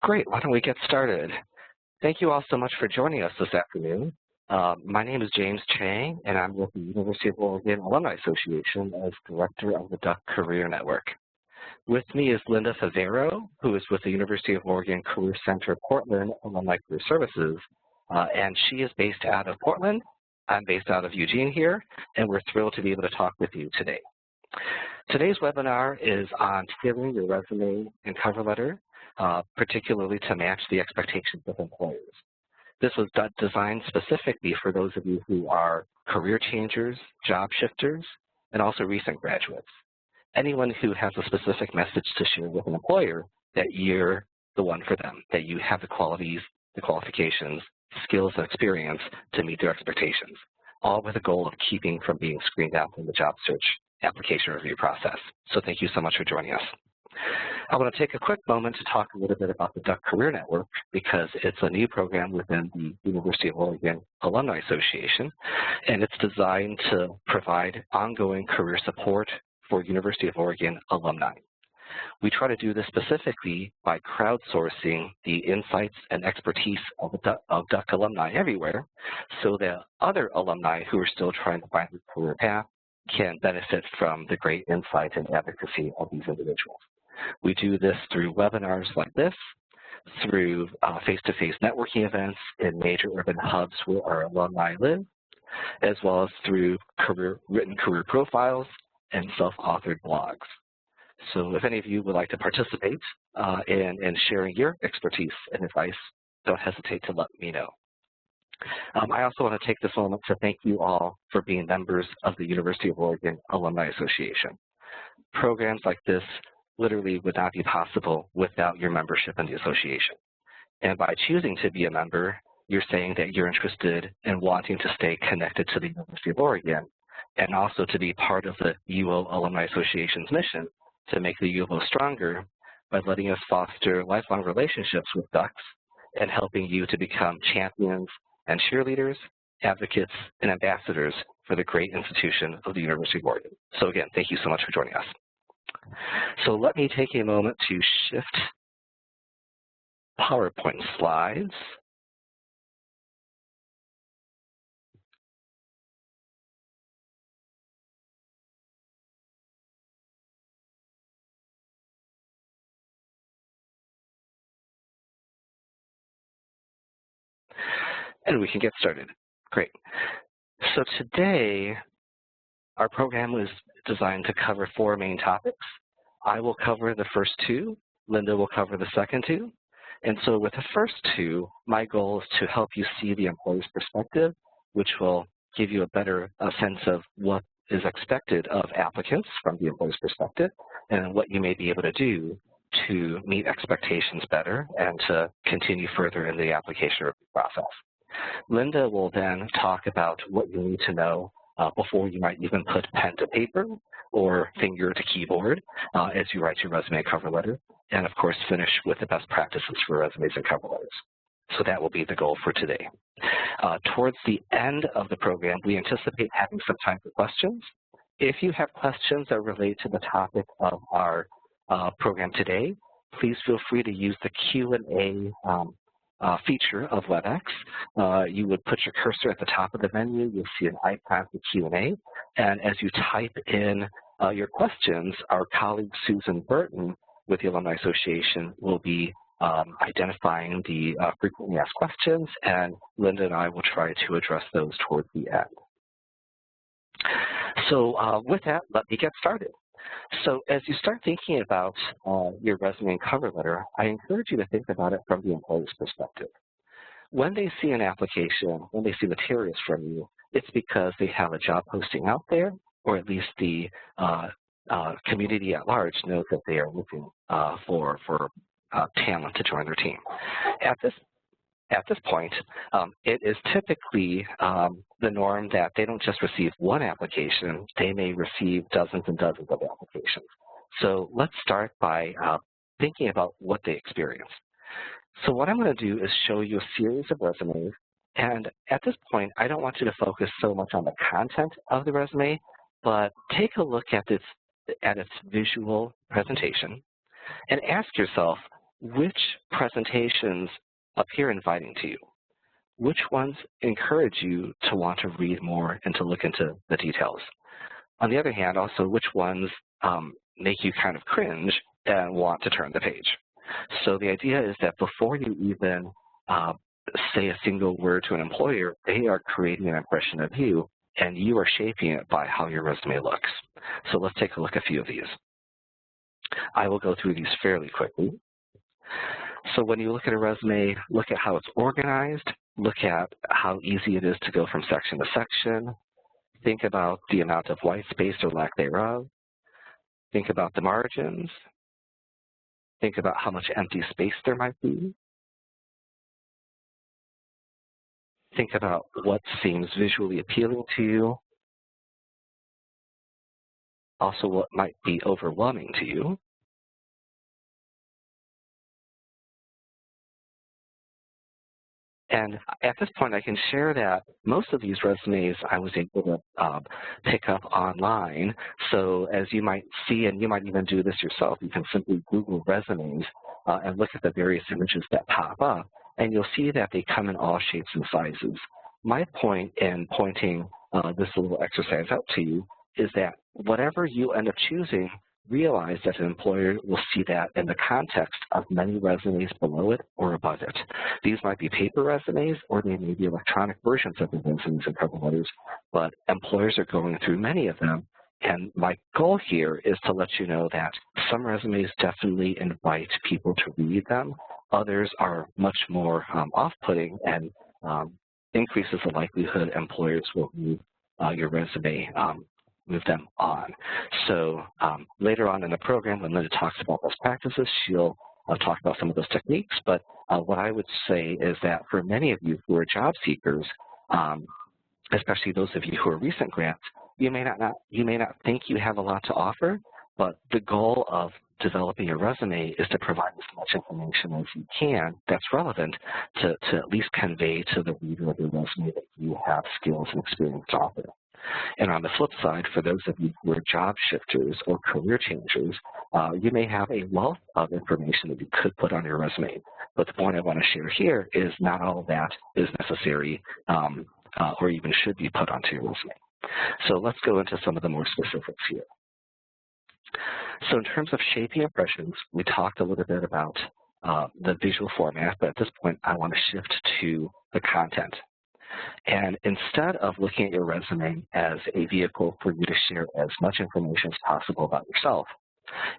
Great, why don't we get started? Thank you all so much for joining us this afternoon. My name is James Chang, and I'm with the University of Oregon Alumni Association as Director of the Duck Career Network. With me is Linda Favero, who is with the University of Oregon Career Center Portland Alumni Career Services, and she is based out of Portland. I'm based out of Eugene here, and we're thrilled to be able to talk with you today. Today's webinar is on tailoring your resume and cover letter, particularly to match the expectations of employers. This was designed specifically for those of you who are career changers, job shifters, and also recent graduates. Anyone who has a specific message to share with an employer that you're the one for them, that you have the qualities, the qualifications, skills, and experience to meet their expectations, all with the goal of keeping from being screened out in the job search application review process. So thank you so much for joining us. I want to take a quick moment to talk a little bit about the Duck Career Network because it's a new program within the University of Oregon Alumni Association, and it's designed to provide ongoing career support for University of Oregon alumni. We try to do this specifically by crowdsourcing the insights and expertise of Duck alumni everywhere so that other alumni who are still trying to find their career path can benefit from the great insight and advocacy of these individuals. We do this through webinars like this, through face-to-face networking events in major urban hubs where our alumni live, as well as through written career profiles and self-authored blogs. So if any of you would like to participate in sharing your expertise and advice, don't hesitate to let me know. I also want to take this moment to thank you all for being members of the University of Oregon Alumni Association. Programs like this literally would not be possible without your membership in the association. And by choosing to be a member, you're saying that you're interested in wanting to stay connected to the University of Oregon and also to be part of the UO Alumni Association's mission to make the UO stronger by letting us foster lifelong relationships with Ducks and helping you to become champions and cheerleaders, advocates, and ambassadors for the great institution of the University of Oregon. So again, thank you so much for joining us. So let me take a moment to shift PowerPoint slides. And we can get started. Great. So today, our program was designed to cover 4 main topics. I will cover the first 2. Linda will cover the second 2. And so with the first 2, my goal is to help you see the employer's perspective, which will give you a better sense of what is expected of applicants from the employer's perspective and what you may be able to do to meet expectations better and to continue further in the application review process. Linda will then talk about what you need to know before you might even put pen to paper or finger to keyboard as you write your resume and cover letter, and of course finish with the best practices for resumes and cover letters. So that will be the goal for today. Towards the end of the program, we anticipate having some time for questions. If you have questions that relate to the topic of our program today, please feel free to use the Q&A feature of WebEx. You would put your cursor at the top of the menu. You'll see an icon for Q&A. And as you type in your questions, our colleague Susan Burton with the Alumni Association will be identifying the frequently asked questions, and Linda and I will try to address those towards the end. So with that, let me get started. So as you start thinking about your resume and cover letter, I encourage you to think about it from the employer's perspective. When they see an application, when they see materials from you, it's because they have a job posting out there, or at least the community at large knows that they are looking for talent to join their team. At this point, it is typically the norm that they don't just receive one application, they may receive dozens and dozens of applications. So let's start by thinking about what they experience. So what I'm going to do is show you a series of resumes, and at this point, I don't want you to focus so much on the content of the resume, but take a look at its visual presentation and ask yourself which presentations appear inviting to you. Which ones encourage you to want to read more and to look into the details? On the other hand, also, which ones make you kind of cringe and want to turn the page? So the idea is that before you even say a single word to an employer, they are creating an impression of you, and you are shaping it by how your resume looks. So let's take a look at a few of these. I will go through these fairly quickly. So when you look at a resume, look at how it's organized, look at how easy it is to go from section to section, think about the amount of white space or lack thereof, think about the margins, think about how much empty space there might be, think about what seems visually appealing to you, also what might be overwhelming to you. And at this point, I can share that most of these resumes I was able to pick up online. So as you might see, and you might even do this yourself, you can simply Google resumes and look at the various images that pop up, and you'll see that they come in all shapes and sizes. My point in pointing this little exercise out to you is that whatever you end up choosing, realize that an employer will see that in the context of many resumes below it or above it. These might be paper resumes, or they may be electronic versions of the resumes and cover letters, but employers are going through many of them. And my goal here is to let you know that some resumes definitely invite people to read them. Others are much more off-putting and increases the likelihood employers will move your resume move them on. So later on in the program, when Linda talks about best practices, she'll talk about some of those techniques. But what I would say is that for many of you who are job seekers, especially those of you who are recent grads, you may not think you have a lot to offer, but the goal of developing a resume is to provide as much information as you can that's relevant to at least convey to the reader of your resume that you have skills and experience to offer. And on the flip side, for those of you who are job shifters or career changers, you may have a wealth of information that you could put on your resume. But the point I want to share here is not all of that is necessary or even should be put onto your resume. So let's go into some of the more specifics here. So in terms of shaping impressions, we talked a little bit about the visual format, but at this point, I want to shift to the content. And instead of looking at your resume as a vehicle for you to share as much information as possible about yourself,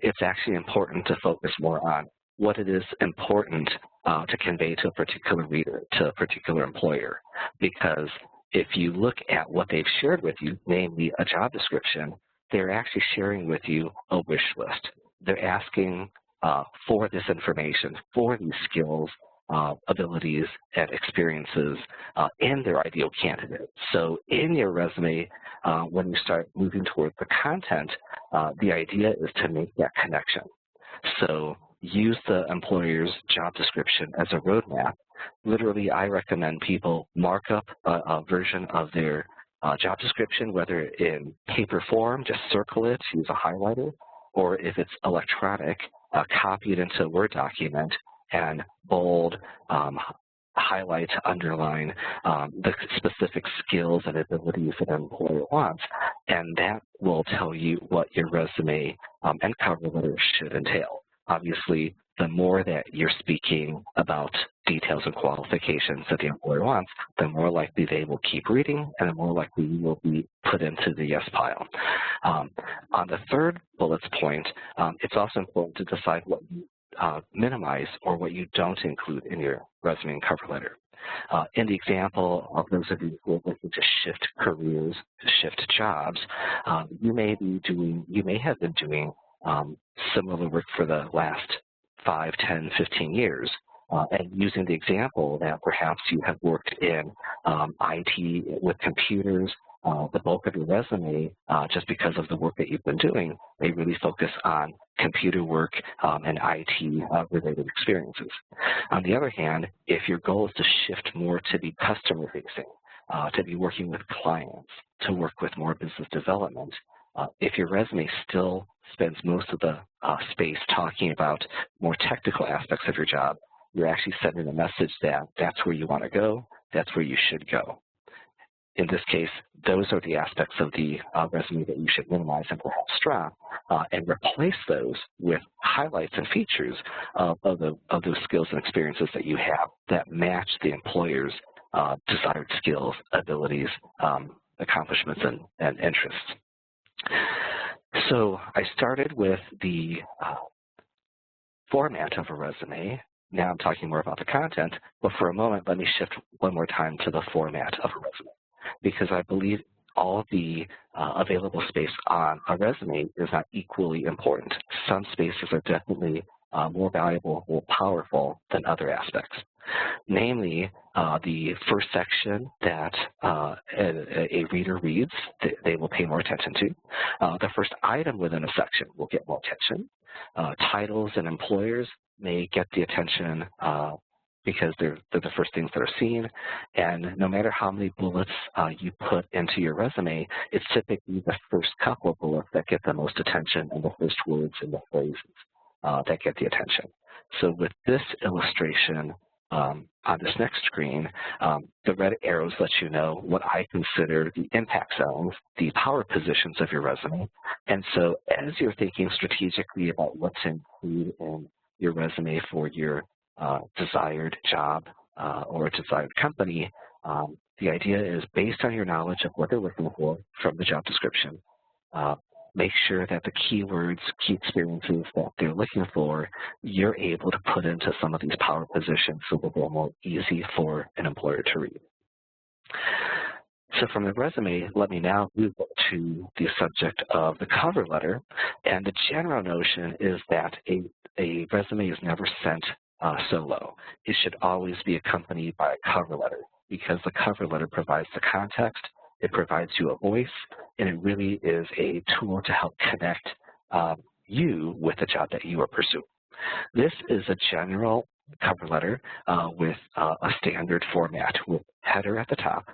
it's actually important to focus more on what it is important to convey to a particular reader, to a particular employer. Because if you look at what they've shared with you, namely a job description, they're actually sharing with you a wish list. They're asking for this information, for these skills, abilities, and experiences in their ideal candidate. So in your resume, when you start moving towards the content, the idea is to make that connection. So use the employer's job description as a roadmap. Literally, I recommend people mark up a version of their job description, whether in paper form, just circle it, use a highlighter, or if it's electronic, copy it into a Word document and bold, highlight, underline the specific skills and abilities that an employer wants, and that will tell you what your resume and cover letter should entail. Obviously, the more that you're speaking about details and qualifications that the employer wants, the more likely they will keep reading, and the more likely you will be put into the yes pile. On the third bullet point, it's also important to decide what you minimize or what you don't include in your resume and cover letter. In the example of those of you who are looking to shift careers, to shift jobs, you may have been doing similar work for the last 5, 10, 15 years. And using the example that perhaps you have worked in IT with computers, the bulk of your resume, just because of the work that you've been doing, may really focus on computer work and IT-related experiences. On the other hand, if your goal is to shift more to be customer-facing, to be working with clients, to work with more business development, if your resume still spends most of the space talking about more technical aspects of your job, you're actually sending a message that that's where you want to go, that's where you should go. In this case, those are the aspects of the resume that you should minimize and perhaps drop, and replace those with highlights and features of those skills and experiences that you have that match the employer's desired skills, abilities, accomplishments, and interests. So I started with the format of a resume. Now I'm talking more about the content, but for a moment, let me shift one more time to the format of a resume, because I believe all the available space on a resume is not equally important. Some spaces are definitely more valuable, more powerful than other aspects. Namely, the first section that a reader reads, they will pay more attention to. The first item within a section will get more attention. Titles and employers may get the attention because they're the first things that are seen. And no matter how many bullets you put into your resume, it's typically the first couple of bullets that get the most attention and the first words and the phrases that get the attention. So with this illustration on this next screen, the red arrows let you know what I consider the impact zones, the power positions of your resume. And so as you're thinking strategically about what to include in your resume for your desired job or a desired company, the idea is based on your knowledge of what they're looking for from the job description, make sure that the keywords, key experiences that they're looking for, you're able to put into some of these power positions so that they're more easy for an employer to read. So from the resume, let me now move to the subject of the cover letter. And the general notion is that a resume is never sent solo. It should always be accompanied by a cover letter, because the cover letter provides the context, it provides you a voice, and it really is a tool to help connect you with the job that you are pursuing. This is a general cover letter with a standard format with header at the top,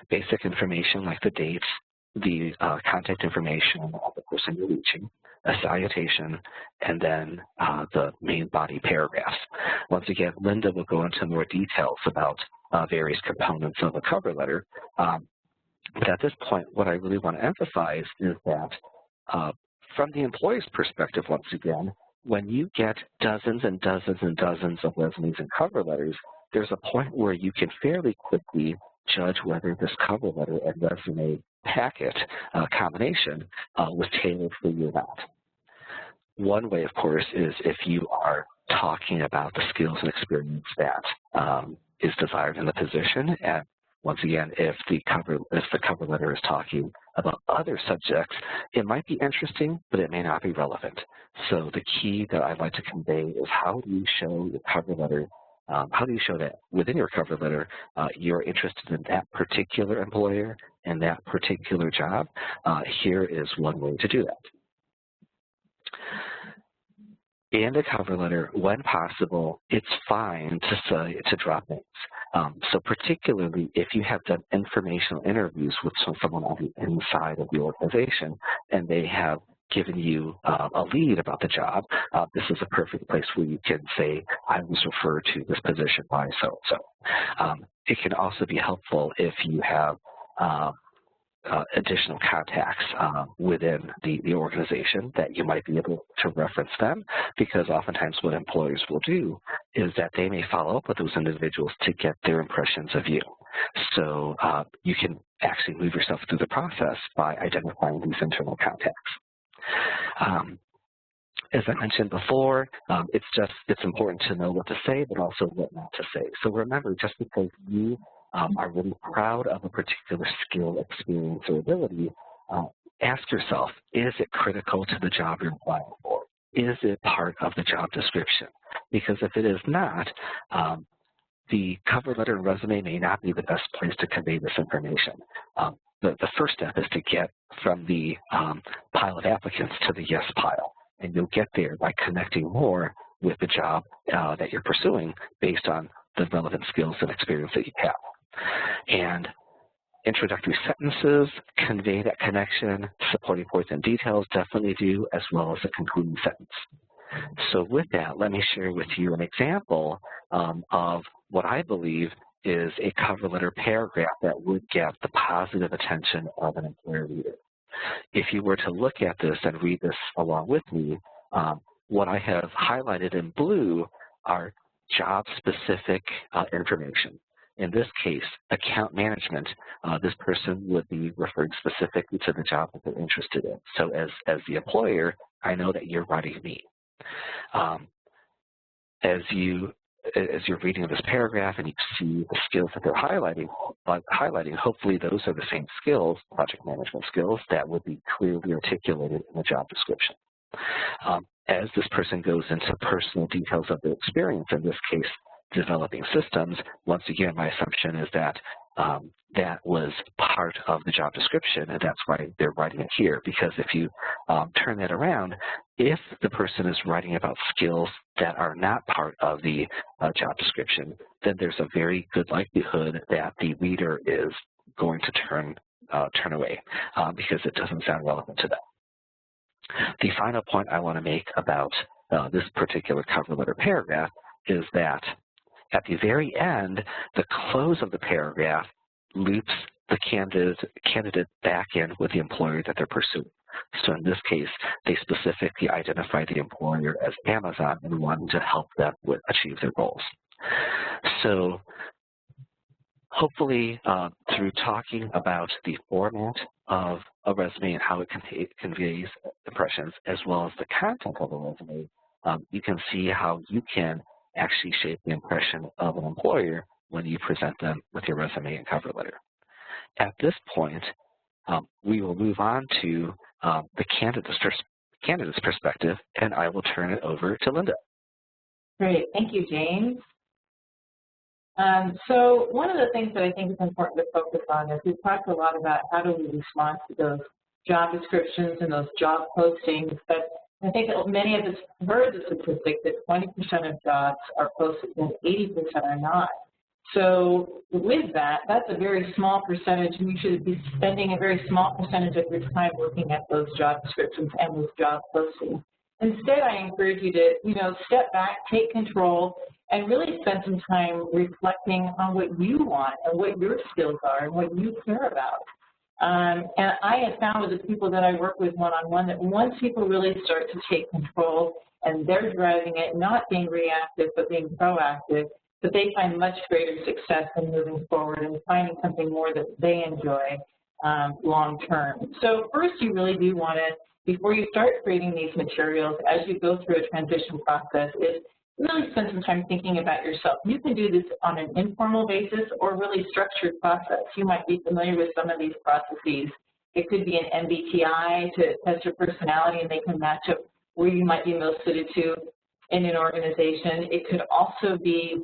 basic information like the dates, the contact information of the person you're reaching, a salutation, and then the main body paragraphs. Once again, Linda will go into more details about various components of a cover letter. But at this point, what I really want to emphasize is that from the employee's perspective, once again, when you get dozens and dozens and dozens of resumes and cover letters, there's a point where you can fairly quickly judge whether this cover letter and resume packet combination was tailored for you or not. One way, of course, is if you are talking about the skills and experience that is desired in the position. And once again, if the cover letter is talking about other subjects, it might be interesting, but it may not be relevant. So the key that I'd like to convey is how do you show your cover letter, how do you show that within your cover letter you're interested in that particular employer and that particular job? Here is one way to do that. In the cover letter, when possible, it's fine to drop names. So particularly if you have done informational interviews with someone on the inside of the organization and they have given you a lead about the job, this is a perfect place where you can say, I was referred to this position by so-and-so. It can also be helpful if you have additional contacts within the organization that you might be able to reference them, because oftentimes what employers will do is that they may follow up with those individuals to get their impressions of you. So you can actually move yourself through the process by identifying these internal contacts. As I mentioned before, it's important to know what to say, but also what not to say. So remember, just because you are really proud of a particular skill, experience, or ability, ask yourself, is it critical to the job you're applying for? Is it part of the job description? Because if it is not, the cover letter and resume may not be the best place to convey this information. The first step is to get from the pile of applicants to the yes pile. And you'll get there by connecting more with the job that you're pursuing based on the relevant skills and experience that you have. And introductory sentences convey that connection. Supporting points and details definitely do, as well as a concluding sentence. So with that, let me share with you an example of what I believe is a cover letter paragraph that would get the positive attention of an employer reader. If you were to look at this and read this along with me, what I have highlighted in blue are job-specific information. In this case, account management, this person would be referring specifically to the job that they're interested in. So as the employer, I know that you're writing me. As you're reading this paragraph and you see the skills that they're highlighting, hopefully those are the same skills, project management skills, that would be clearly articulated in the job description. As this person goes into personal details of their experience, in this case, developing systems, once again, my assumption is that that was part of the job description, and that's why they're writing it here. Because if you turn that around, if the person is writing about skills that are not part of the job description, then there's a very good likelihood that the reader is going to turn away because it doesn't sound relevant to them. The final point I want to make about this particular cover letter paragraph is that at the very end, the close of the paragraph loops the candidate back in with the employer that they're pursuing. So in this case, they specifically identify the employer as Amazon and wanting to help them achieve their goals. So hopefully through talking about the format of a resume and how it conveys impressions, as well as the content of a resume, you can see how you can actually shape the impression of an employer when you present them with your resume and cover letter. At this point, we will move on to the candidate's perspective, and I will turn it over to Linda. Great, thank you, James. So one of the things that I think is important to focus on is we've talked a lot about how do we respond to those job descriptions and those job postings, but I think many of us heard the statistic that 20% of jobs are posted and 80% are not. So with that, that's a very small percentage, and you should be spending a very small percentage of your time looking at those job descriptions and those job postings. Instead, I encourage you to, step back, take control, and really spend some time reflecting on what you want and what your skills are and what you care about. And I have found with the people that I work with one-on-one that once people really start to take control and they're driving it, not being reactive but being proactive, that they find much greater success in moving forward and finding something more that they enjoy long term. So first, you really do want to, before you start creating these materials, as you go through a transition process, is really spend some time thinking about yourself. You can do this on an informal basis or really structured process. You might be familiar with some of these processes. It could be an MBTI to test your personality and they can match up where you might be most suited to in an organization. It could also be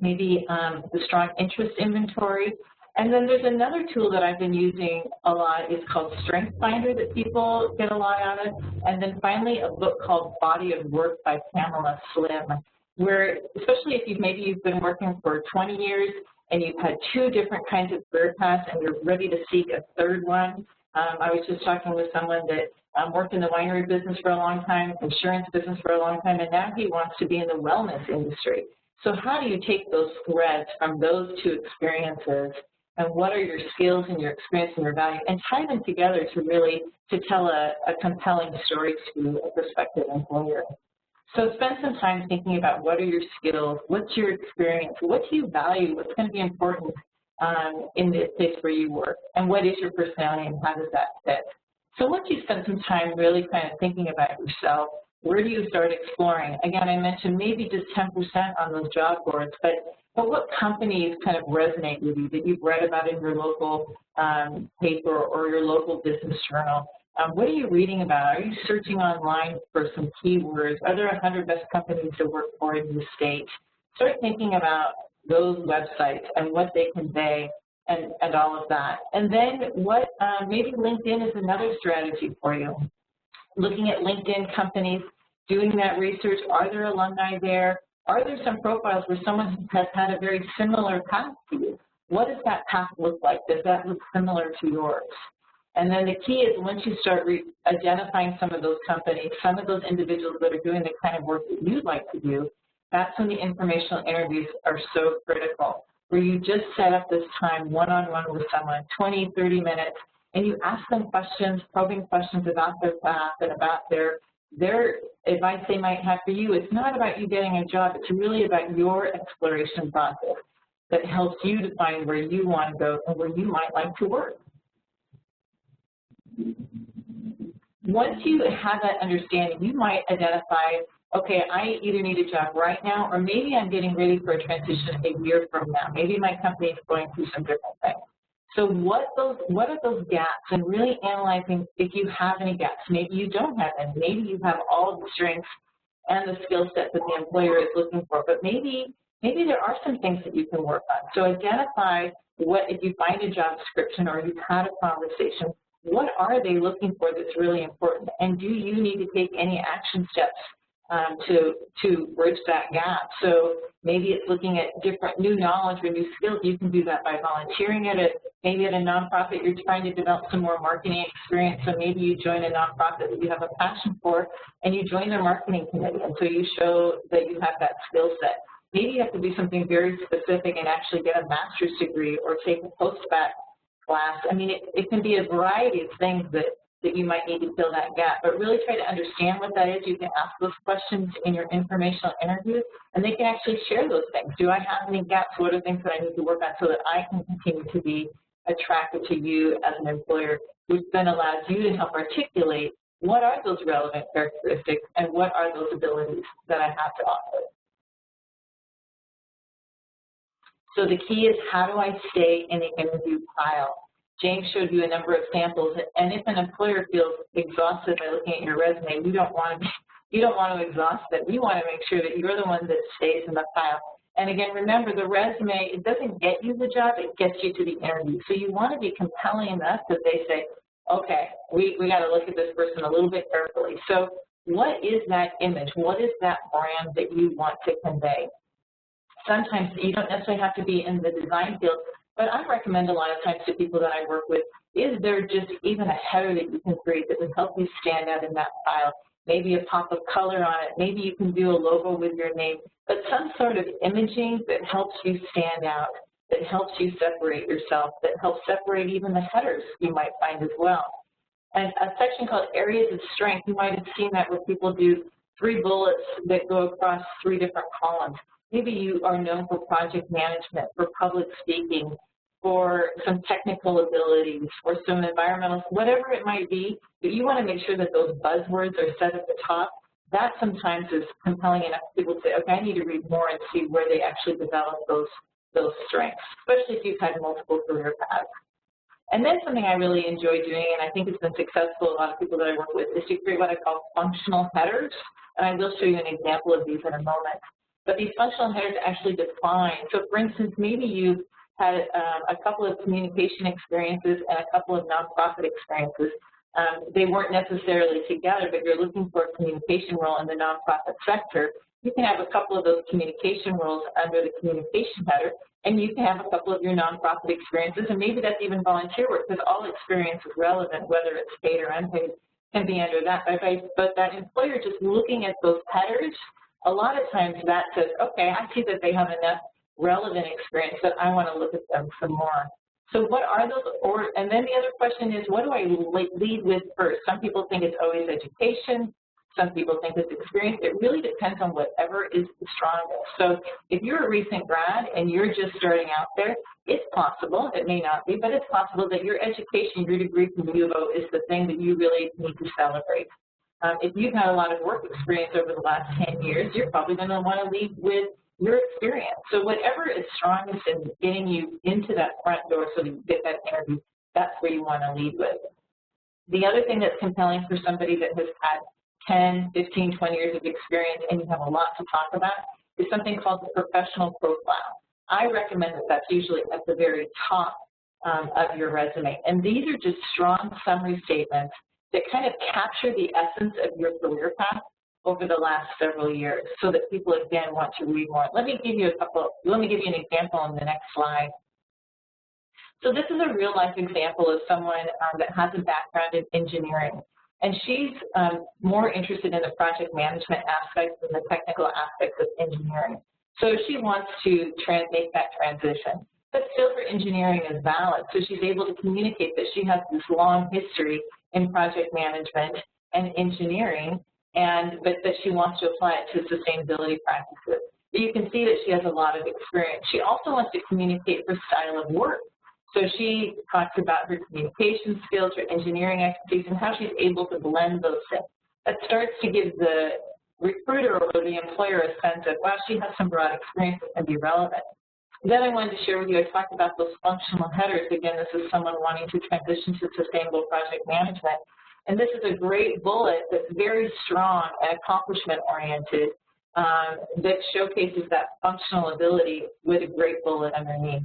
maybe the strong interest inventory. And then there's another tool that I've been using a lot. It's called Strength Finder that people get a lot out of. And then finally, a book called Body of Work by Pamela Slim, where especially if you've been working for 20 years and you've had 2 different kinds of career paths and you're ready to seek a third one. I was just talking with someone that worked in the winery business for a long time, insurance business for a long time, and now he wants to be in the wellness industry. So how do you take those threads from those 2 experiences and what are your skills and your experience and your value, and tie them together to tell a compelling story to a prospective employer. So spend some time thinking about what are your skills, what's your experience, what do you value, what's going to be important in the place where you work, and what is your personality and how does that fit. So once you spend some time really kind of thinking about yourself, where do you start exploring? Again, I mentioned maybe just 10% on those job boards, but what companies kind of resonate with you that you've read about in your local paper or your local business journal? What are you reading about? Are you searching online for some keywords? Are there 100 best companies to work for in your state? Start thinking about those websites and what they convey and all of that. And then maybe LinkedIn is another strategy for you. Looking at LinkedIn companies, doing that research, are there alumni there? Are there some profiles where someone has had a very similar path to you? What does that path look like? Does that look similar to yours? And then the key is once you start identifying some of those companies, some of those individuals that are doing the kind of work that you'd like to do, that's when the informational interviews are so critical, where you just set up this time one-on-one with someone, 20, 30 minutes, and you ask them questions, probing questions about their path and about their advice they might have for you. It's not about you getting a job. It's really about your exploration process that helps you to find where you want to go and where you might like to work. Once you have that understanding, you might identify, okay, I either need a job right now, or maybe I'm getting ready for a transition a year from now. Maybe my company is going through some different things. So what are those gaps, and really analyzing if you have any gaps. Maybe you don't have any. Maybe you have all of the strengths and the skill set that the employer is looking for, but maybe there are some things that you can work on. So identify if you find a job description or you've had a conversation, what are they looking for that's really important? And do you need to take any action steps to bridge that gap? So maybe it's looking at different new knowledge or new skills. You can do that by volunteering maybe at a nonprofit. You're trying to develop some more marketing experience. So maybe you join a nonprofit that you have a passion for, and you join their marketing committee. And so you show that you have that skill set. Maybe you have to do something very specific and actually get a master's degree or take a post-bac class. I mean, it can be a variety of things that you might need to fill that gap, but really try to understand what that is. You can ask those questions in your informational interview, and they can actually share those things. Do I have any gaps? What are things that I need to work on so that I can continue to be attractive to you as an employer, which then allows you to help articulate what are those relevant characteristics and what are those abilities that I have to offer. So the key is, how do I stay in the interview pile? James showed you a number of samples, and if an employer feels exhausted by looking at your resume, you don't want to exhaust it. We want to make sure that you're the one that stays in the pile. And again, remember, the resume, it doesn't get you the job, it gets you to the interview. So you want to be compelling enough that they say, okay, we got to look at this person a little bit carefully. So what is that image? What is that brand that you want to convey? Sometimes you don't necessarily have to be in the design field, but I recommend a lot of times to people that I work with, is there just even a header that you can create that would help you stand out in that file? Maybe a pop of color on it. Maybe you can do a logo with your name, but some sort of imaging that helps you stand out, that helps you separate yourself, that helps separate even the headers you might find as well. And a section called Areas of Strength, you might have seen that where people do 3 bullets that go across 3 different columns. Maybe you are known for project management, for public speaking, for some technical abilities, for some environmental, whatever it might be, but you want to make sure that those buzzwords are set at the top. That sometimes is compelling enough for people to say, okay, I need to read more and see where they actually develop those strengths, especially if you've had multiple career paths. And then something I really enjoy doing, and I think it's been successful, a lot of people that I work with, is to create what I call functional headers. And I will show you an example of these in a moment. But these functional headers actually define. So for instance, maybe you've had a couple of communication experiences and a couple of nonprofit experiences. They weren't necessarily together, but you're looking for a communication role in the nonprofit sector. You can have a couple of those communication roles under the communication header, and you can have a couple of your nonprofit experiences, and maybe that's even volunteer work, because all experience is relevant, whether it's paid or unpaid, can be under that. But that employer just looking at those headers, a lot of times that says, okay, I see that they have enough relevant experience that I want to look at them some more. So what are those, and then the other question is, what do I lead with first? Some people think it's always education. Some people think it's experience. It really depends on whatever is the strongest. So if you're a recent grad and you're just starting out there, it's possible, it may not be, but it's possible that your education, your degree from U of O is the thing that you really need to celebrate. If you've had a lot of work experience over the last 10 years, you're probably going to want to lead with your experience. So whatever is strongest in getting you into that front door so that you get that interview, that's where you want to lead with. The other thing that's compelling for somebody that has had 10, 15, 20 years of experience and you have a lot to talk about is something called the professional profile. I recommend that that's usually at the very top of your resume. And these are just strong summary statements that kind of capture the essence of your career path over the last several years so that people, again, want to read more. Let me give you an example on the next slide. So this is a real-life example of someone that has a background in engineering. And she's more interested in the project management aspects than the technical aspects of engineering. So she wants to make that transition. But still her engineering is valid. So she's able to communicate that she has this long history in project management and engineering, but that she wants to apply it to sustainability practices. But you can see that she has a lot of experience. She also wants to communicate her style of work. So she talks about her communication skills, her engineering expertise, and how she's able to blend those things. That starts to give the recruiter or the employer a sense of, wow, she has some broad experience that can be relevant. Then I wanted to share with you, I talked about those functional headers. Again, this is someone wanting to transition to sustainable project management. And this is a great bullet that's very strong and accomplishment-oriented that showcases that functional ability with a great bullet underneath.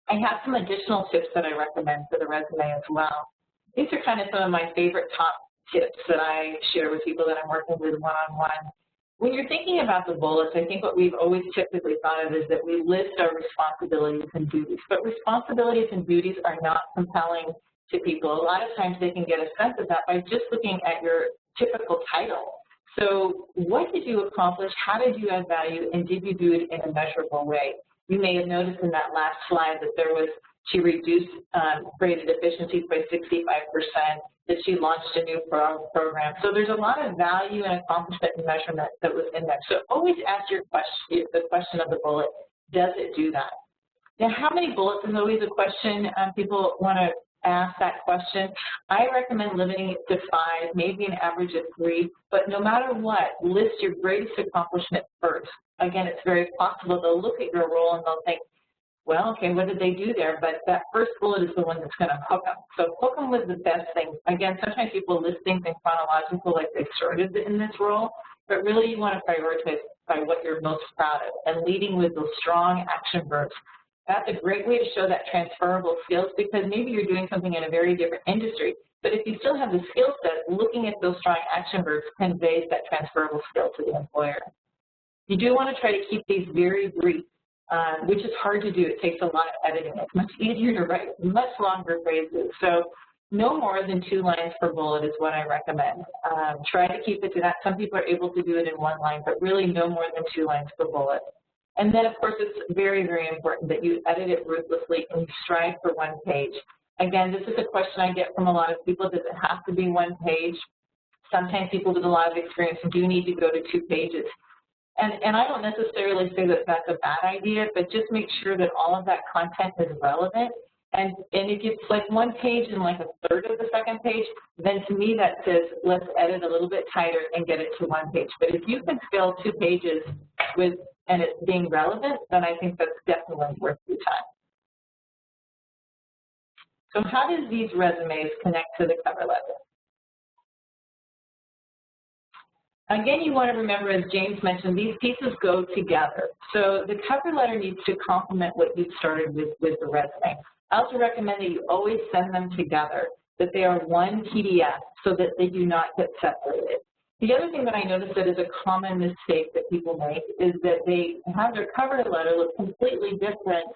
I have some additional tips that I recommend for the resume as well. These are kind of some of my favorite top tips that I share with people that I'm working with one-on-one. When you're thinking about the bullets, I think what we've always typically thought of is that we list our responsibilities and duties. But responsibilities and duties are not compelling to people. A lot of times they can get a sense of that by just looking at your typical title. So what did you accomplish? How did you add value? And did you do it in a measurable way? You may have noticed in that last slide that she reduced graded efficiencies by 65%, that she launched a new program. So there's a lot of value and accomplishment and measurement that was in there. So always ask the question of the bullet, does it do that? Now, how many bullets is always a question. People want to ask that question. I recommend limiting it to 5, maybe an average of 3, but no matter what, list your greatest accomplishment first. Again, it's very possible they'll look at your role and they'll think, well, okay, what did they do there? But that first bullet is the one that's going to hook them. So hook them with the best thing. Again, sometimes people list things in chronological, like they started in this role, but really you want to prioritize by what you're most proud of and leading with those strong action verbs. That's a great way to show that transferable skills because maybe you're doing something in a very different industry, but if you still have the skill set, looking at those strong action verbs conveys that transferable skill to the employer. You do want to try to keep these very brief, which is hard to do. It takes a lot of editing. It's much easier to write much longer phrases. So no more than 2 lines per bullet is what I recommend. Try to keep it to that. Some people are able to do it in 1 line, but really no more than 2 lines per bullet. And then, of course, it's very, very important that you edit it ruthlessly and you strive for 1 page. Again, this is a question I get from a lot of people. Does it have to be 1 page? Sometimes people with a lot of experience do need to go to 2 pages. And I don't necessarily say that that's a bad idea, but just make sure that all of that content is relevant. And if it's like 1 page and like 1/3 of the 2nd page, then to me that says let's edit a little bit tighter and get it to 1 page. But if you can fill 2 pages and it's being relevant, then I think that's definitely worth your time. So how does these resumes connect to the cover letter? Again, you want to remember, as James mentioned, these pieces go together. So the cover letter needs to complement what you started with the resume. I also recommend that you always send them together, that they are 1 PDF so that they do not get separated. The other thing that I noticed that is a common mistake that people make is that they have their cover letter look completely different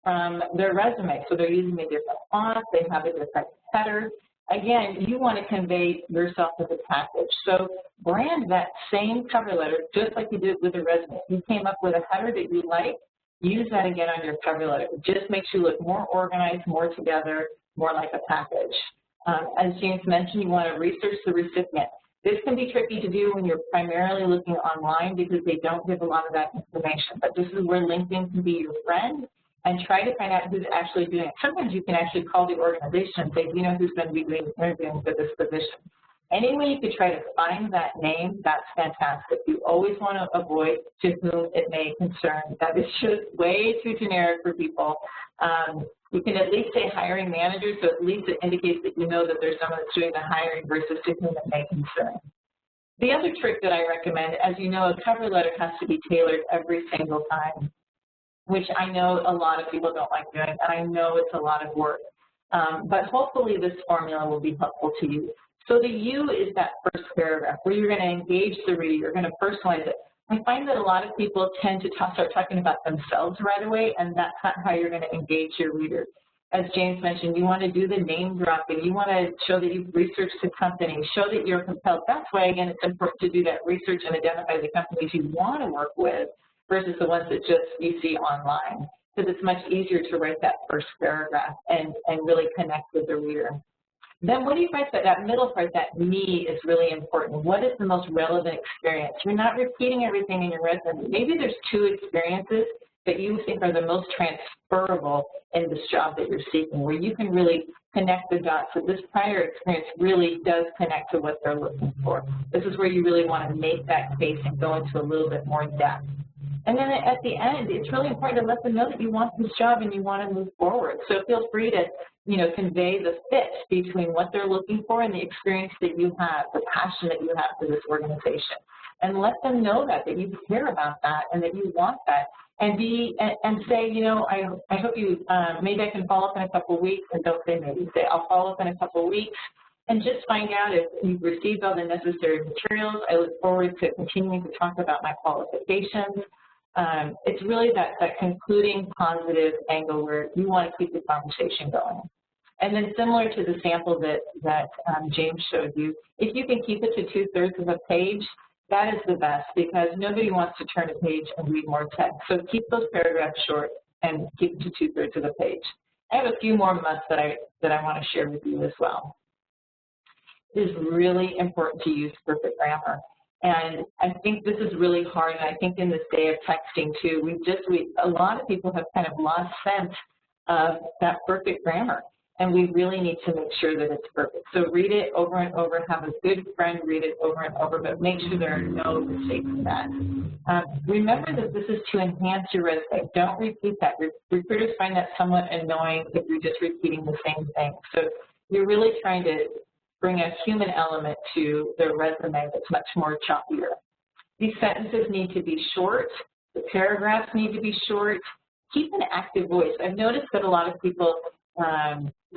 from their resume. So they're using a different font, they have a different header. Again, you want to convey yourself as a package. So brand that same cover letter just like you did with the resume. You came up with a header that you like, use that again on your cover letter. It just makes you look more organized, more together, more like a package. As James mentioned, you want to research the recipient. This can be tricky to do when you're primarily looking online because they don't give a lot of that information. But this is where LinkedIn can be your friend and try to find out who's actually doing it. Sometimes you can actually call the organization and say, do you know who's going to be doing interviewing for this position? Any way you could try to find that name, that's fantastic. You always want to avoid to whom it may concern. That is just way too generic for people. You can at least say hiring manager, so at least it indicates that you know that there's someone that's doing the hiring versus to whom it may concern. The other trick that I recommend, as you know, a cover letter has to be tailored every single time, which I know a lot of people don't like doing, and I know it's a lot of work. But hopefully this formula will be helpful to you. So the you is that first paragraph where you're going to engage the reader, you're going to personalize it. I find that a lot of people tend to start talking about themselves right away, and that's not how you're going to engage your reader. As James mentioned, you want to do the name dropping. You want to show that you've researched the company, show that you're compelled. That's why, again, it's important to do that research and identify the companies you want to work with versus the ones that just you see online, because it's much easier to write that first paragraph and really connect with the reader. Then what do you write that middle part, that me, is really important. What is the most relevant experience? You're not repeating everything in your resume. Maybe there's 2 experiences that you think are the most transferable in this job that you're seeking, where you can really connect the dots. So this prior experience really does connect to what they're looking for. This is where you really want to make that case and go into a little bit more depth. And then at the end, it's really important to let them know that you want this job and you want to move forward. So feel free to, convey the fit between what they're looking for and the experience that you have, the passion that you have for this organization. And let them know that you care about that and that you want that. And say, I hope you, maybe I can follow up in a couple of weeks, and don't say maybe, say I'll follow up in a couple of weeks, and just find out if you've received all the necessary materials. I look forward to continuing to talk about my qualifications. It's really that concluding positive angle where you want to keep the conversation going. And then similar to the sample that James showed you, if you can keep it to 2/3 of a page, that is the best, because nobody wants to turn a page and read more text. So keep those paragraphs short and keep it to 2/3 of the page. I have a few more musts that I want to share with you as well. It is really important to use perfect grammar. And I think this is really hard, and I think in this day of texting too, a lot of people have kind of lost sense of that perfect grammar, and we really need to make sure that it's perfect. So read it over and over, have a good friend read it over and over, but make sure there are no mistakes in that. Remember that this is to enhance your resume. Don't repeat that. Recruiters find that somewhat annoying if you're just repeating the same thing. So you're really trying to bring a human element to their resume that's much more choppier. These sentences need to be short. The paragraphs need to be short. Keep an active voice. I've noticed that a lot of people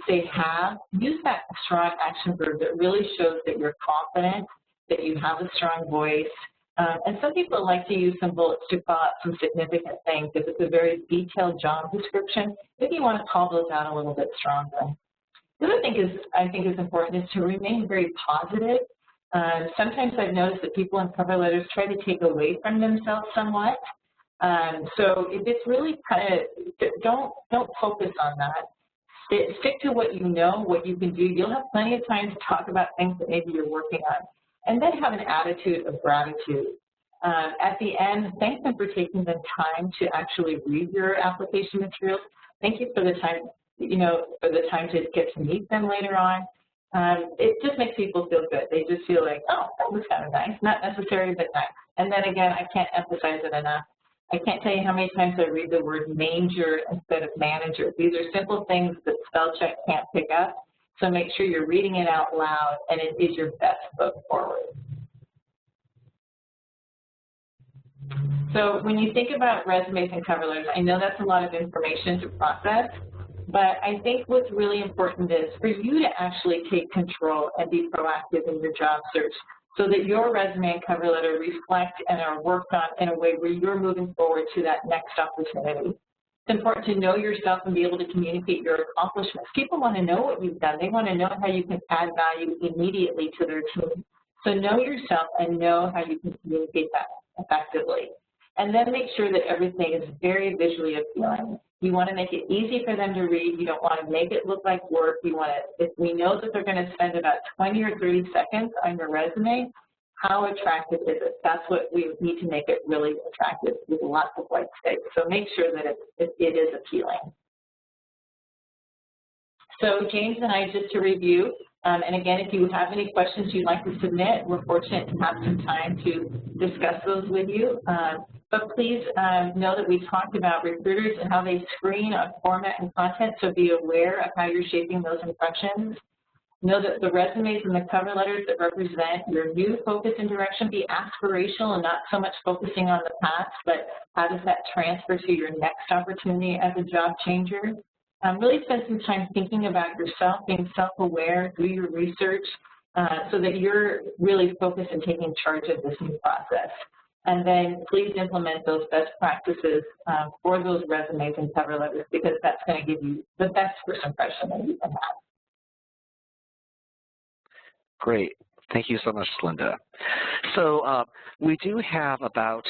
say have. Use that strong action verb that really shows that you're confident, that you have a strong voice. And some people like to use some bullets to call out some significant things. If it's a very detailed job description, maybe you want to call those out a little bit stronger. The other thing I think is important is to remain very positive. Sometimes I've noticed that people in cover letters try to take away from themselves somewhat. So if it's really don't focus on that. Stick to what you know, what you can do. You'll have plenty of time to talk about things that maybe you're working on. And then have an attitude of gratitude. At the end, thank them for taking the time to actually read your application materials. Thank you for the time, to get to meet them later on. It just makes people feel good. They just feel like, oh, that was kind of nice. Not necessary, but nice. And then again, I can't emphasize it enough. I can't tell you how many times I read the word manger instead of manager. These are simple things that spell check can't pick up. So make sure you're reading it out loud and it is your best foot forward. So when you think about resumes and cover letters, I know that's a lot of information to process, but I think what's really important is for you to actually take control and be proactive in your job search so that your resume and cover letter reflect and are worked on in a way where you're moving forward to that next opportunity. It's important to know yourself and be able to communicate your accomplishments. People want to know what you've done. They want to know how you can add value immediately to their team. So know yourself and know how you can communicate that effectively. And then make sure that everything is very visually appealing. You want to make it easy for them to read. You don't want to make it look like work. You want to, if we know that they're going to spend about 20 or 30 seconds on your resume, how attractive is it? That's what we need to make it really attractive with lots of white space. So make sure that it is appealing. So James and I, just to review, and again, if you have any questions you'd like to submit, we're fortunate to have some time to discuss those with you. But please know that we talked about recruiters and how they screen on format and content, so be aware of how you're shaping those impressions. Know that the resumes and the cover letters that represent your new focus and direction be aspirational and not so much focusing on the past, but how does that transfer to your next opportunity as a job changer? Really spend some time thinking about yourself, being self-aware, do your research so that you're really focused and taking charge of this new process. And then please implement those best practices for those resumes and cover letters, because that's going to give you the best first impression that you can have. Great. Thank you so much, Linda. So we do have about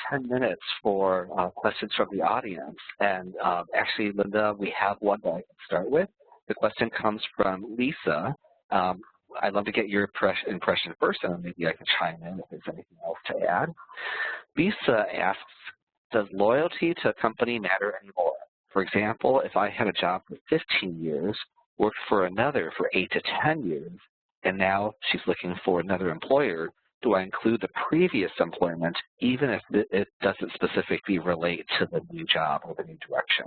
10 minutes for questions from the audience. And actually, Linda, we have one that I can start with. The question comes from Lisa. I'd love to get your impression first, and then maybe I can chime in if there's anything else to add. Lisa asks, does loyalty to a company matter anymore? For example, if I had a job for 15 years, worked for another for 8 to 10 years, and now she's looking for another employer, do I include the previous employment even if it doesn't specifically relate to the new job or the new direction?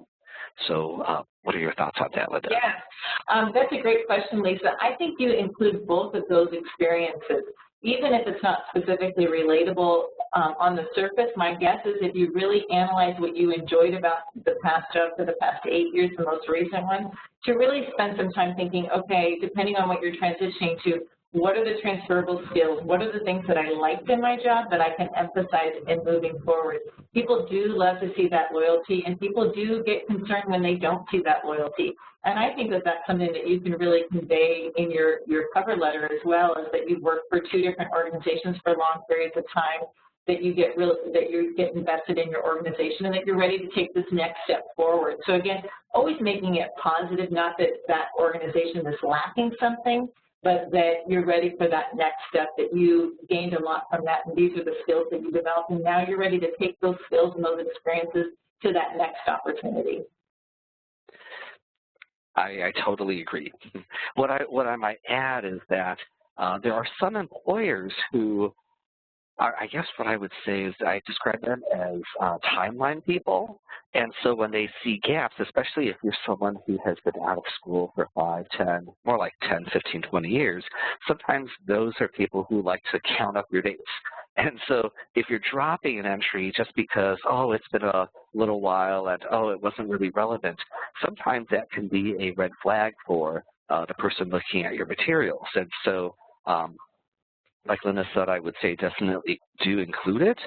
So what are your thoughts on that, Linda? Yeah, that's a great question, Lisa. I think you include both of those experiences. Even if it's not specifically relatable on the surface, my guess is if you really analyze what you enjoyed about the past job for the past 8 years, the most recent one, to really spend some time thinking, okay, depending on what you're transitioning to, what are the transferable skills? What are the things that I liked in my job that I can emphasize in moving forward? People do love to see that loyalty, and people do get concerned when they don't see that loyalty. And I think that that's something that you can really convey in your cover letter as well, is that you've worked for 2 different organizations for long periods of time, that you get invested in your organization, and that you're ready to take this next step forward. So again, always making it positive, not that that organization is lacking something, but that you're ready for that next step, that you gained a lot from that, and these are the skills that you developed, and now you're ready to take those skills and those experiences to that next opportunity. I totally agree. What I might add is that there are some employers who are, I guess what I would say is I describe them as timeline people. And so when they see gaps, especially if you're someone who has been out of school for 5, 10, more like 10, 15, 20 years, sometimes those are people who like to count up your dates. And so if you're dropping an entry just because, oh, it's been a little while and, oh, it wasn't really relevant, sometimes that can be a red flag for the person looking at your materials. And so like Linda said, I would say definitely do include it.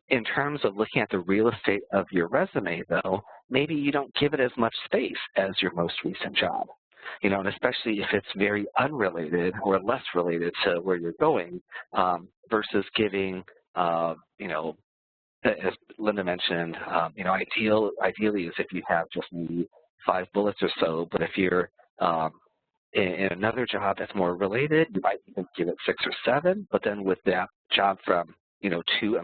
In terms of looking at the real estate of your resume, though, maybe you don't give it as much space as your most recent job. You know, and especially if it's very unrelated or less related to where you're going versus giving, you know, as Linda mentioned, you know, ideally is if you have just maybe 5 bullets or so, but if you're in another job that's more related, you might even give it 6 or 7, but then with that job from, you know, 2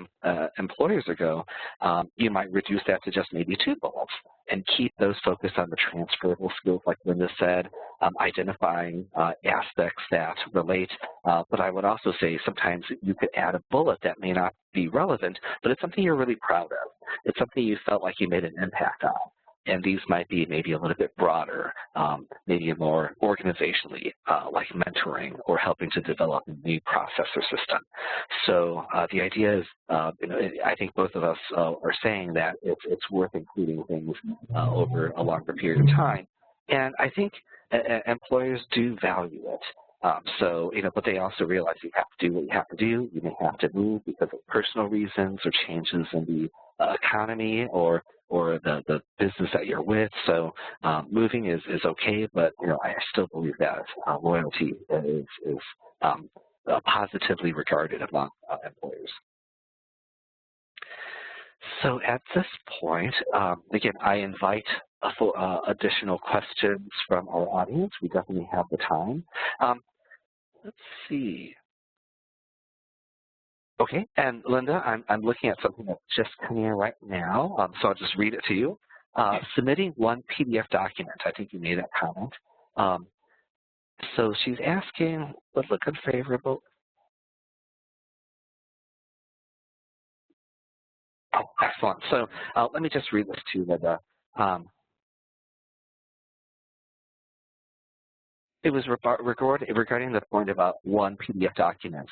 employers ago, you might reduce that to just maybe 2 bullets and keep those focused on the transferable skills, like Linda said, identifying aspects that relate. But I would also say sometimes you could add a bullet that may not be relevant, but it's something you're really proud of. It's something you felt like you made an impact on. And these might be maybe a little bit broader, maybe more organizationally, like mentoring or helping to develop a new process or system. So the idea is, you know, I think both of us are saying that it's worth including things over a longer period of time. And I think employers do value it. So, you know, but they also realize you have to do what you have to do. You may have to move because of personal reasons or changes in the economy or the business that you're with. So moving is okay, but you know, I still believe that loyalty is positively regarded among employers. So at this point, again, I invite additional questions from our audience. We definitely have the time. Let's see. Okay, and Linda, I'm looking at something that's just coming in right now, so I'll just read it to you. Submitting one PDF document. I think you made that comment. So she's asking, would look unfavorable. Oh, excellent. So let me just read this to you, Linda. It was regarding the point about one PDF document.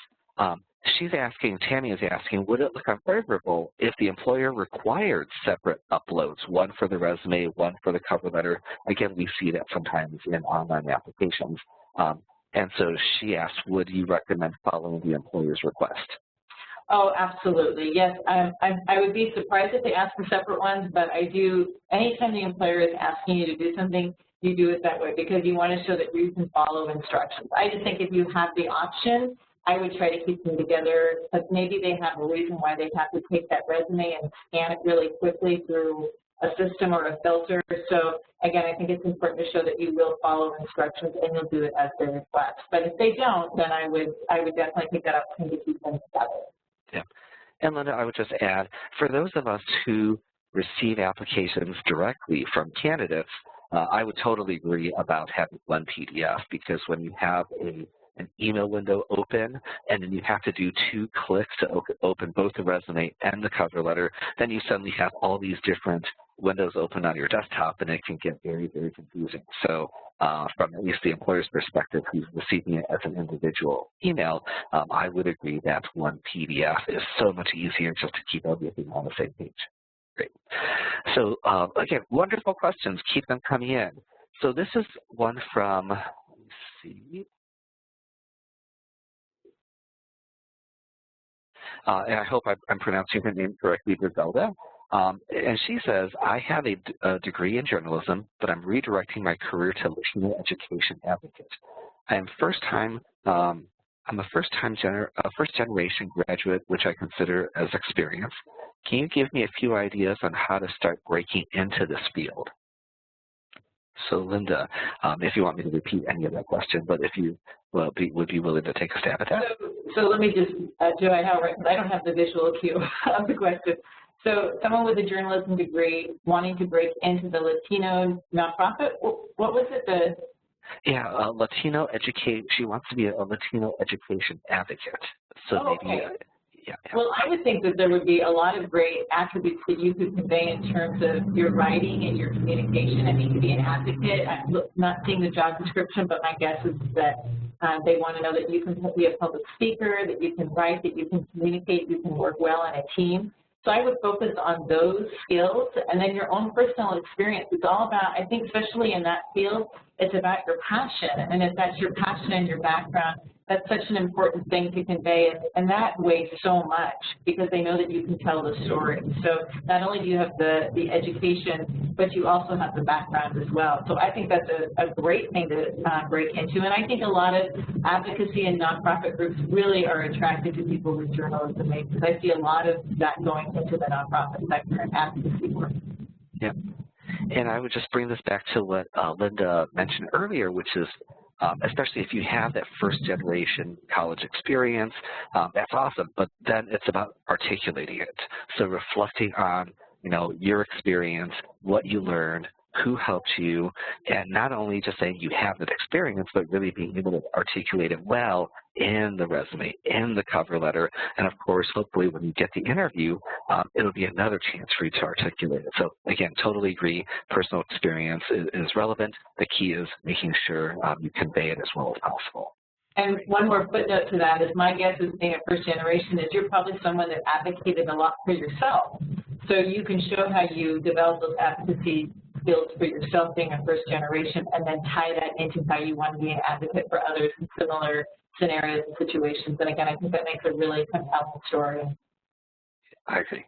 She's asking, Tammy is asking, would it look unfavorable if the employer required separate uploads, one for the resume, one for the cover letter? Again, we see that sometimes in online applications. And so she asked, would you recommend following the employer's request? Oh, absolutely. Yes, I would be surprised if they ask for separate ones, but I do, anytime the employer is asking you to do something, you do it that way because you want to show that you can follow instructions. I just think if you have the option, I would try to keep them together, but maybe they have a reason why they have to take that resume and scan it really quickly through a system or a filter. So again, I think it's important to show that you will follow instructions and you'll do it as they request. But if they don't, then I would definitely take that opportunity to keep them together. Yeah. And Linda, I would just add, for those of us who receive applications directly from candidates, I would totally agree about having one PDF because when you have an email window open and then you have to do 2 clicks to open both the resume and the cover letter, then you suddenly have all these different windows open on your desktop and it can get very, very confusing. So from at least the employer's perspective who's receiving it as an individual email, I would agree that one PDF is so much easier just to keep everything on the same page. Great. So again, wonderful questions. Keep them coming in. So this is one from, let me see. And I hope I'm pronouncing her name correctly, Griselda. And she says, I have a degree in journalism, but I'm redirecting my career to Latino education advocate. I'm I'm a first generation graduate, which I consider as experience. Can you give me a few ideas on how to start breaking into this field? So Linda, if you want me to repeat any of that question, but if you would be willing to take a stab at that. So let me just, Joe, I don't have the visual cue of the question. So someone with a journalism degree wanting to break into the Latino nonprofit, what was it? Yeah, Latino educate. She wants to be a Latino education advocate. So maybe. Okay. Yeah. Well, I would think that there would be a lot of great attributes that you could convey in terms of your writing and your communication. I mean, to be an advocate, I'm not seeing the job description, but my guess is that they want to know that you can be a public speaker, that you can write, that you can communicate, you can work well in a team. So I would focus on those skills, and then your own personal experience. It's all about, I think, especially in that field, it's about your passion. And if that's your passion and your background, that's such an important thing to convey, and that weighs so much because they know that you can tell the story. So not only do you have the education, but you also have the background as well. So I think that's a great thing to break into, and I think a lot of advocacy and nonprofit groups really are attracted to people with journalism because I see a lot of that going into the nonprofit sector and advocacy work. Yeah, and I would just bring this back to what Linda mentioned earlier, which is especially if you have that first generation college experience, that's awesome, but then it's about articulating it. So reflecting on, your experience, what you learned, who helped you, and not only just saying you have that experience, but really being able to articulate it well in the resume, in the cover letter, and of course, hopefully when you get the interview, it'll be another chance for you to articulate it. So again, totally agree, personal experience is relevant. The key is making sure you convey it as well as possible. And one more footnote to that is my guess is being a first generation is you're probably someone that advocated a lot for yourself. So you can show how you develop those advocacy skills for yourself being a first generation and then tie that into how you want to be an advocate for others in similar scenarios and situations. And again, I think that makes a really compelling story. I agree.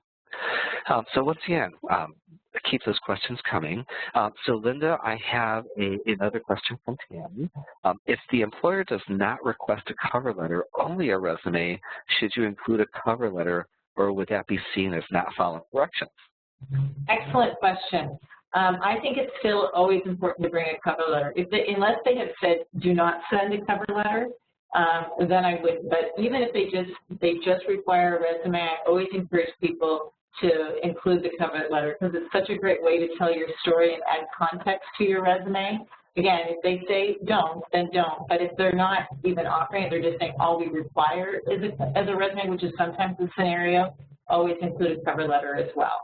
So once again, keep those questions coming. So Linda, I have another question from Tammy. If the employer does not request a cover letter, only a resume, should you include a cover letter, or would that be seen as not following directions? Excellent question. I think it's still always important to bring a cover letter. Unless they have said do not send a cover letter, then I would. But even if they just require a resume, I always encourage people to include the cover letter because it's such a great way to tell your story and add context to your resume. Again, if they say don't, then don't. But if they're not even offering it, they're just saying all we require is as a resume, which is sometimes the scenario, always include a cover letter as well.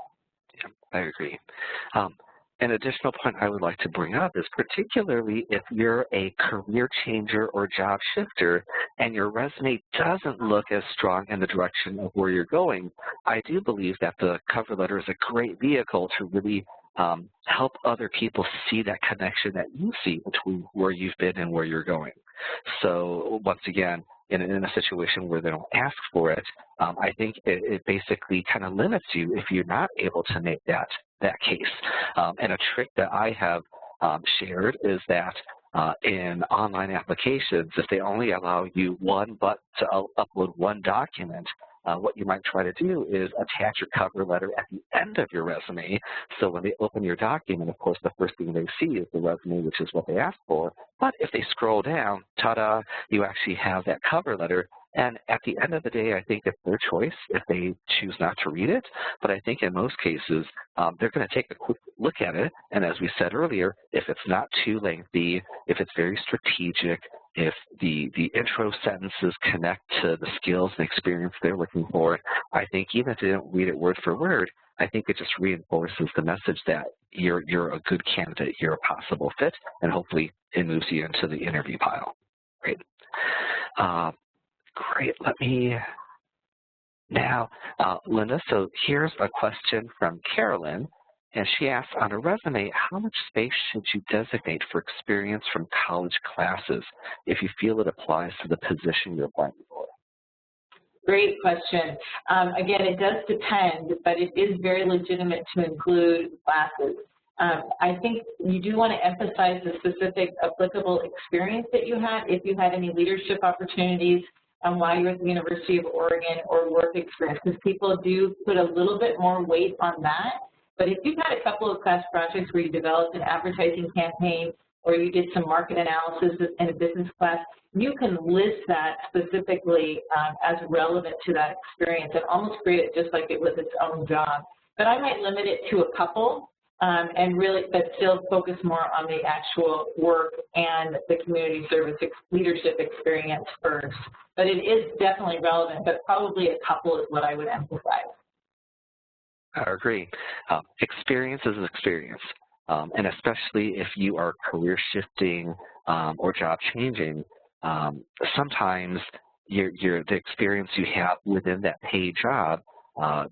Yeah, I agree. An additional point I would like to bring up is particularly if you're a career changer or job shifter and your resume doesn't look as strong in the direction of where you're going, I do believe that the cover letter is a great vehicle to really help other people see that connection that you see between where you've been and where you're going. So once again, in a situation where they don't ask for it, I think it basically kind of limits you if you're not able to make that case. And a trick that I have shared is that in online applications, if they only allow you to upload one document, what you might try to do is attach your cover letter at the end of your resume. So when they open your document, of course, the first thing they see is the resume, which is what they asked for. But if they scroll down, ta-da, you actually have that cover letter. And at the end of the day, I think it's their choice if they choose not to read it. But I think in most cases, they're going to take a quick look at it. And as we said earlier, if it's not too lengthy, if it's very strategic, if the intro sentences connect to the skills and experience they're looking for, I think even if they don't read it word for word, I think it just reinforces the message that you're a good candidate, you're a possible fit, and hopefully it moves you into the interview pile. Great. Great. Let me now, Linda, so here's a question from Carolyn, and she asks, on a resume, how much space should you designate for experience from college classes if you feel it applies to the position you're applying for? Great question. Again, it does depend, but it is very legitimate to include classes. I think you do want to emphasize the specific applicable experience that you had, if you had any leadership opportunities while you're at the University of Oregon or work experience, because people do put a little bit more weight on that. But if you've had a couple of class projects where you developed an advertising campaign or you did some market analysis in a business class, you can list that specifically as relevant to that experience and almost create it just like it was its own job. But I might limit it to a couple and really, but still focus more on the actual work and the community service leadership experience first. But it is definitely relevant, but probably a couple is what I would emphasize. I agree. Experience is experience. And especially if you are career shifting or job changing, sometimes the experience you have within that paid job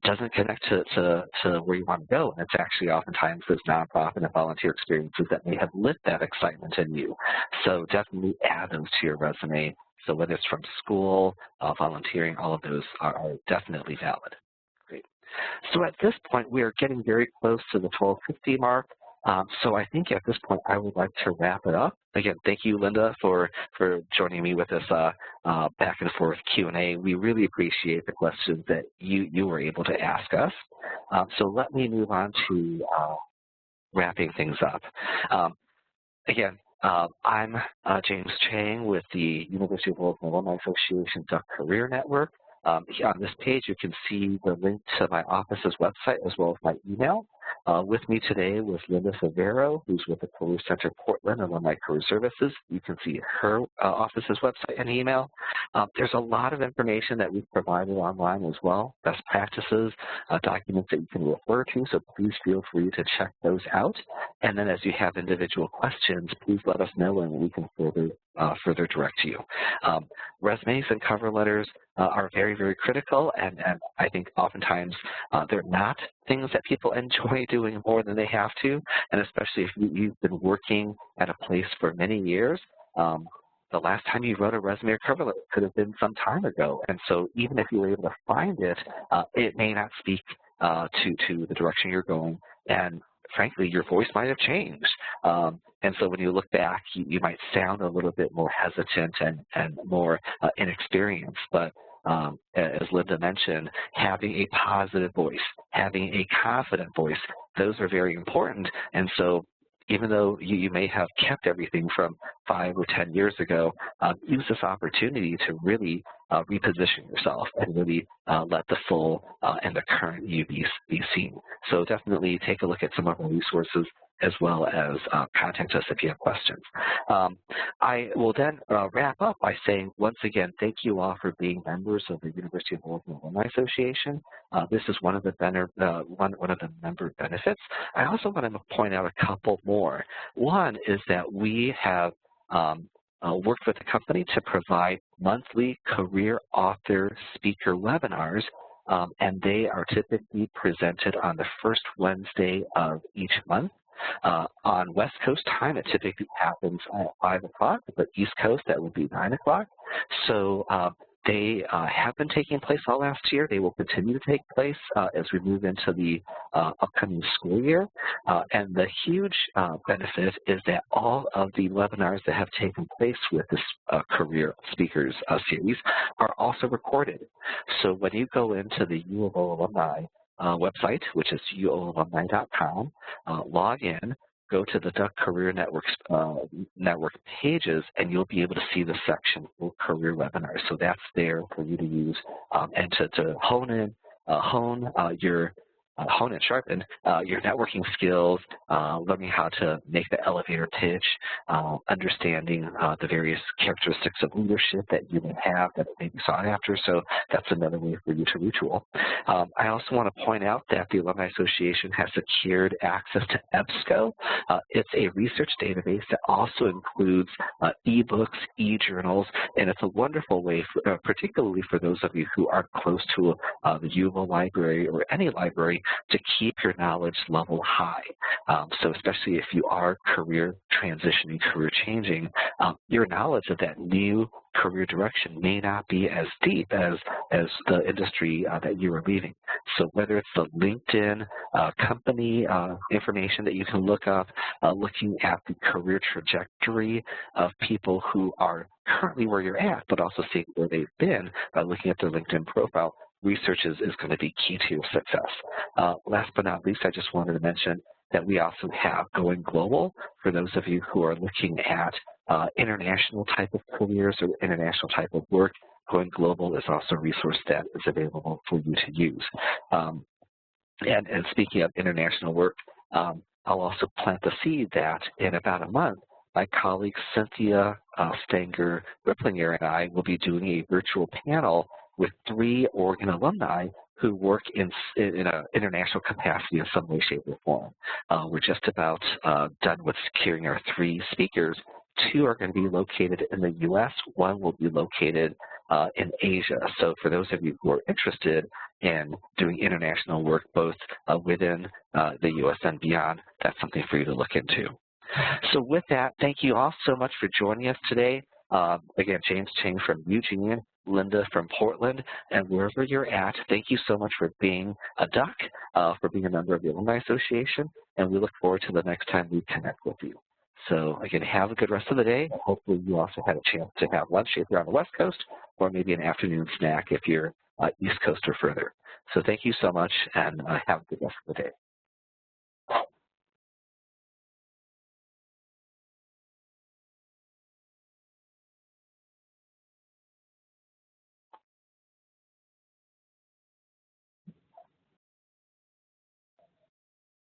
doesn't connect to where you want to go. And it's actually oftentimes those nonprofit and volunteer experiences that may have lit that excitement in you. So definitely add those to your resume. So whether it's from school, volunteering, all of those are definitely valid. Great. So at this point, we are getting very close to the 12:50 mark. So I think at this point, I would like to wrap it up. Again, thank you, Linda, for joining me with this back and forth Q&A. We really appreciate the questions that you were able to ask us. So let me move on to wrapping things up. Again, I'm James Chang with the University of Oregon Alumni Association Duck Career Network. On this page, you can see the link to my office's website as well as my email. With me today was Linda Severo, who's with the Career Center Portland Alumni Career Services. You can see her office's website and email. There's a lot of information that we've provided online as well, best practices, documents that you can refer to, so please feel free to check those out. And then as you have individual questions, please let us know and we can further direct you. Resumes and cover letters are very, very critical, and I think oftentimes they're not things that people enjoy doing more than they have to, and especially if you've been working at a place for many years, the last time you wrote a resume or cover letter could have been some time ago, and so even if you were able to find it, it may not speak to the direction you're going, and frankly, your voice might have changed. And so when you look back, you might sound a little bit more hesitant and more inexperienced. But as Linda mentioned, having a positive voice, having a confident voice, those are very important. And so even though you may have kept everything from 5 or 10 years ago, use this opportunity to really reposition yourself and really let the full and the current you be seen. So definitely take a look at some of our resources as well as contact us if you have questions. I will then wrap up by saying, once again, thank you all for being members of the University of Oregon Alumni Association. This is one of the member benefits. I also want to point out a couple more. One is that we have worked with a company to provide monthly career author speaker webinars, and they are typically presented on the first Wednesday of each month. On West Coast time, it typically happens at 5 o'clock, but East Coast, that would be 9 o'clock. So they have been taking place all last year. They will continue to take place as we move into the upcoming school year. And the huge benefit is that all of the webinars that have taken place with this Career Speakers series are also recorded. So when you go into the U of O Alumni website, which is uoalumni.com, log in, go to the Duck Career Network pages, and you'll be able to see the section for career webinars. So that's there for you to use and to hone and sharpen your networking skills, learning how to make the elevator pitch, understanding the various characteristics of leadership that you may have that may be sought after. So that's another way for you to retool. I also want to point out that the Alumni Association has secured access to EBSCO. It's a research database that also includes e-books, e-journals, and it's a wonderful way, particularly for those of you who are close to the U of O library or any library, to keep your knowledge level high. So especially if you are career transitioning, career changing, your knowledge of that new career direction may not be as deep as the industry that you are leaving. So whether it's the LinkedIn company information that you can look up, looking at the career trajectory of people who are currently where you're at, but also seeing where they've been by looking at their LinkedIn profile, research is going to be key to your success. Last but not least, I just wanted to mention that we also have Going Global for those of you who are looking at international type of careers or international type of work. Going Global is also a resource that is available for you to use. And speaking of international work, I'll also plant the seed that in about a month, my colleague Cynthia Stenger-Ripplinger and I will be doing a virtual panel with 3 Oregon alumni who work in an international capacity in some way, shape, or form. We're just about done with securing our 3 speakers. 2 are going to be located in the U.S. 1 will be located in Asia. So for those of you who are interested in doing international work both within the U.S. and beyond, that's something for you to look into. So with that, thank you all so much for joining us today. Again, James Chang from Eugene, Linda from Portland, and wherever you're at, thank you so much for being a Duck, for being a member of the Alumni Association, and we look forward to the next time we connect with you. So again, have a good rest of the day. Hopefully you also had a chance to have lunch if you're on the West Coast, or maybe an afternoon snack if you're East Coast or further. So thank you so much, and have a good rest of the day.